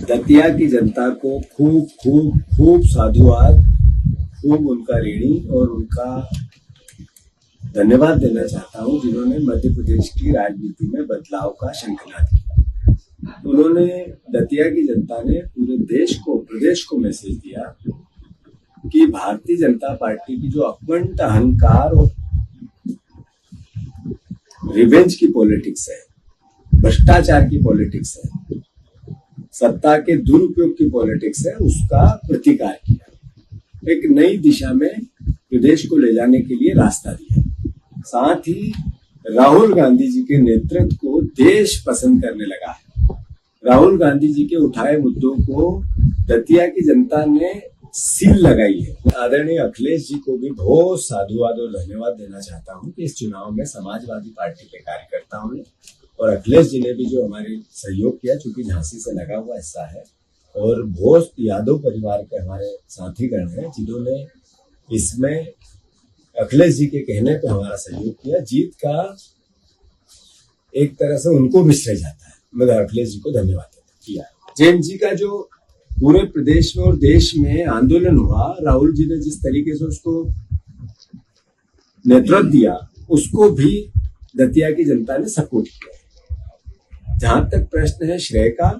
दतिया की जनता को खूब खूब खूब साधुवाद, खूब उनका ऋणी और उनका धन्यवाद देना चाहता हूं, जिन्होंने मध्य प्रदेश की राजनीति में बदलाव का शंखनाद किया। उन्होंने, दतिया की जनता ने पूरे देश को, प्रदेश को मैसेज दिया कि भारतीय जनता पार्टी की जो अखंड अहंकार और रिवेंज की पॉलिटिक्स है, भ्रष्टाचार की पॉलिटिक्स है, सत्ता के दुरुपयोग की पॉलिटिक्स है, उसका प्रतिकार किया। एक नई दिशा में प्रदेश को ले जाने के लिए रास्ता दिया। साथ ही राहुल गांधी जी के नेतृत्व को देश पसंद करने लगा है। राहुल गांधी जी के उठाए मुद्दों को दतिया की जनता ने सील लगाई है। आदरणीय अखिलेश जी को भी बहुत साधुवाद और धन्यवाद देना चाहता हूं कि इस चुनाव में समाजवादी पार्टी के कार्यकर्ताओं ने और अखिलेश जी ने भी जो हमारे सहयोग किया, चूंकि झांसी से लगा हुआ हिस्सा है, और बहुत यादव परिवार के हमारे साथीगण हैं जिन्होंने इसमें अखिलेश जी के कहने पे हमारा सहयोग किया। जीत का एक तरह से उनको भी श्रेय जाता है। मैं अखिलेश जी को धन्यवाद किया। जैन जी का जो पूरे प्रदेश में और देश में आंदोलन हुआ, राहुल जी ने जिस तरीके से उसको नेतृत्व दिया, उसको भी दतिया की जनता ने सपोर्ट किया। जहां तक प्रश्न है श्रेय का,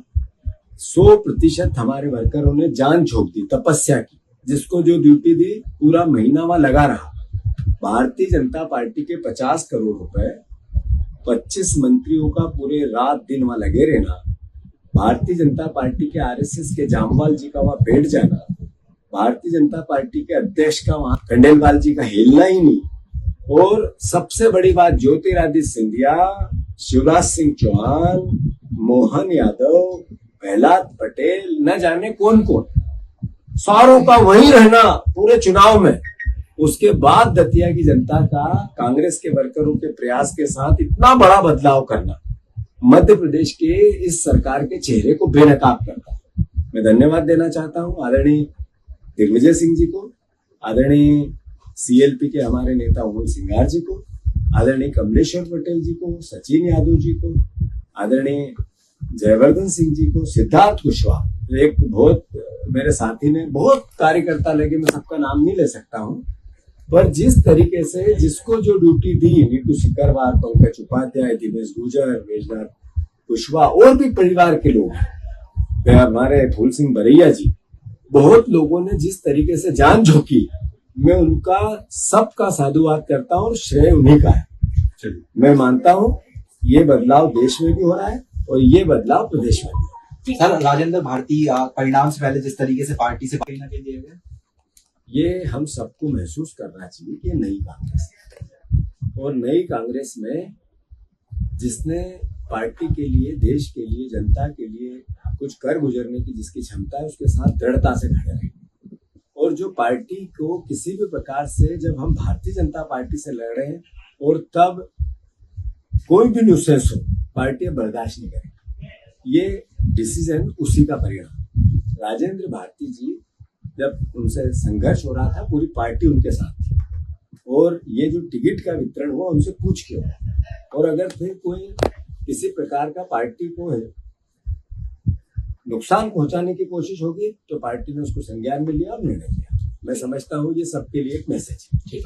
100% हमारे वर्करों ने जान झोंक दी, तपस्या की, जिसको जो ड्यूटी दी पूरा महीना वहां लगा रहा। भारतीय जनता पार्टी के 50 करोड़ रुपए, 25 मंत्रियों का पूरे रात दिन वहां लगे रहना, भारतीय जनता पार्टी के आरएसएस के जामवाल जी का वहां बैठ जाना, भारतीय जनता पार्टी के अध्यक्ष का वहां खंडेलवाल जी का हिलना ही नहीं, और सबसे बड़ी बात ज्योतिरादित्य सिंधिया, शिवराज सिंह चौहान, मोहन यादव, प्रहलाद पटेल, न जाने कौन कौन, सारों का वहीं रहना पूरे चुनाव में। उसके बाद दतिया की जनता का कांग्रेस के वर्करों के प्रयास के साथ इतना बड़ा बदलाव करना, मध्य प्रदेश के इस सरकार के चेहरे को बेनकाब करता। मैं धन्यवाद देना चाहता हूं आदरणीय दिग्विजय सिंह जी को, आदरणीय सीएलपी के हमारे नेता उमंग सिंगार जी को, आदरणीय कमलेश्वर पटेल जी को, सचिन यादव जी को, आदरणीय जयवर्धन सिंह जी को, सिद्धार्थ कुशवाहा, एक बहुत मेरे साथी ने, बहुत कार्यकर्ता लगे, मैं सबका नाम नहीं ले सकता हूं, पर जिस तरीके से जिसको जो ड्यूटी दी, नीतू सिकरवार, पंकज उपाध्याय, दिनेश गुर्जर, बैजनाथ कुशवाहा और भी परिवार के लोग, हमारे फूल सिंह बरैया जी, बहुत लोगों ने जिस तरीके से जान झोंकी, मैं उनका सबका साधुवाद करता हूं और श्रेय उन्हीं का है। मैं मानता हूं ये बदलाव देश में भी हो रहा है और ये बदलाव प्रदेश में भी। सर, राजेंद्र भारती परिणाम से पहले जिस तरीके से पार्टी से कहीं ना कहीं दिए गए, ये हम सबको महसूस करना चाहिए कि नई कांग्रेस है, और नई कांग्रेस में जिसने पार्टी के लिए, देश के लिए, जनता के लिए कुछ कर गुजरने की जिसकी क्षमता है, उसके साथ दृढ़ता से खड़े रहे। और जो पार्टी को किसी भी प्रकार से, जब हम भारतीय जनता पार्टी से लड़ रहे हैं और तब कोई भी न्यूसेंस हो, पार्टी बर्दाश्त नहीं करेगी। ये डिसीजन उसी का परिणाम। राजेंद्र भारती जी, जब उनसे संघर्ष हो रहा था, पूरी पार्टी उनके साथ थी, और ये जो टिकट का वितरण हुआ उनसे पूछ के हुआ, और अगर फिर कोई किसी प्रकार का पार्टी को नुकसान पहुंचाने की कोशिश होगी तो पार्टी ने उसको संज्ञान में लिया और निर्णय लिया। मैं समझता हूं ये सबके लिए एक मैसेज है।